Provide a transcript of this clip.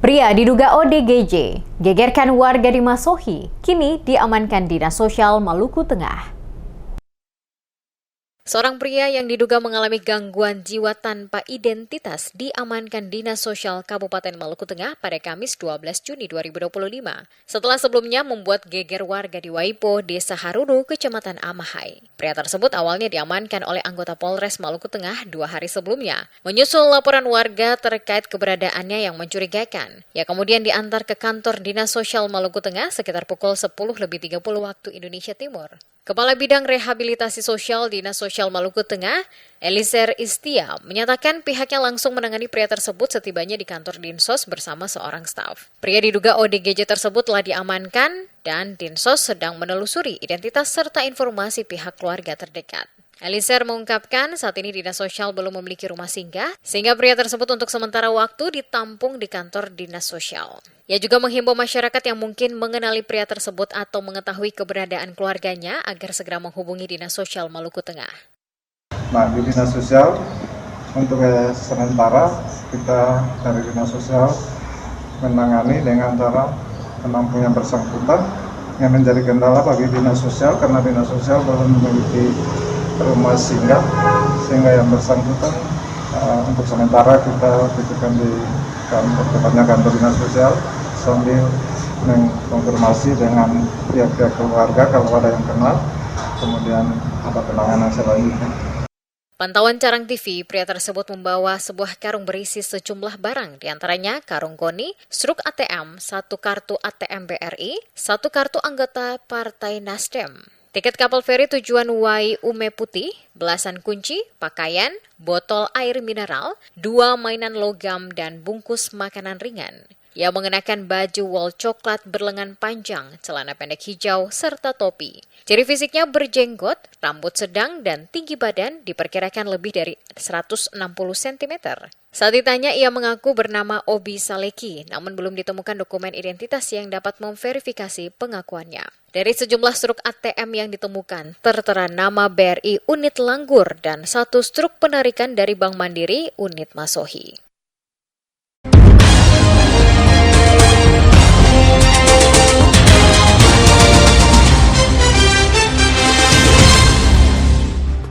Pria diduga ODGJ, gegerkan warga di Masohi, kini diamankan Dinas Sosial Maluku Tengah. Seorang pria yang diduga mengalami gangguan jiwa tanpa identitas diamankan Dinas Sosial Kabupaten Maluku Tengah pada Kamis 12 Juni 2025. Setelah sebelumnya membuat geger warga di Waipo, Desa Haruru, Kecamatan Amahai. Pria tersebut awalnya diamankan oleh anggota Polres Maluku Tengah 2 hari sebelumnya. Menyusul laporan warga terkait keberadaannya yang mencurigakan. Ia kemudian diantar ke kantor Dinas Sosial Maluku Tengah sekitar pukul 10.30 waktu Indonesia Timur. Kepala Bidang Rehabilitasi Sosial Dinas Sosial Maluku Tengah, Eliser Istia, menyatakan pihaknya langsung menangani pria tersebut setibanya di kantor Dinsos bersama seorang staf. Pria diduga ODGJ tersebut telah diamankan dan Dinsos sedang menelusuri identitas serta informasi pihak keluarga terdekat. Eliser mengungkapkan saat ini Dinas Sosial belum memiliki rumah singgah, sehingga pria tersebut untuk sementara waktu ditampung di kantor Dinas Sosial. Ia juga menghimbau masyarakat yang mungkin mengenali pria tersebut atau mengetahui keberadaan keluarganya agar segera menghubungi Dinas Sosial Maluku Tengah. Nah, di Dinas Sosial, untuk sementara kita dari Dinas Sosial menangani dengan cara menampung yang bersangkutan yang menjadi kendala bagi Dinas Sosial karena Dinas Sosial belum memiliki rumah singgah, sehingga yang bersangkutan untuk sementara kita titipkan di kantor, tepatnya kantor Dinas Sosial, sambil mengkonfirmasi dengan pihak-pihak keluarga kalau ada yang kenal, kemudian ada penanganan selanjutnya. Pantauan Carang TV, pria tersebut membawa sebuah karung berisi sejumlah barang, diantaranya karung koni, struk ATM, 1 kartu ATM BRI, 1 kartu anggota Partai Nasdem, tiket kapal feri tujuan Wai Ume Putih, belasan kunci, pakaian, botol air mineral, 2 mainan logam, dan bungkus makanan ringan. Ia mengenakan baju wol coklat berlengan panjang, celana pendek hijau, serta topi. Ciri fisiknya berjenggot, rambut sedang, dan tinggi badan diperkirakan lebih dari 160 cm. Saat ditanya, ia mengaku bernama Obi Saleki, namun belum ditemukan dokumen identitas yang dapat memverifikasi pengakuannya. Dari sejumlah struk ATM yang ditemukan, tertera nama BRI Unit Langgur dan 1 struk penarikan dari Bank Mandiri Unit Masohi.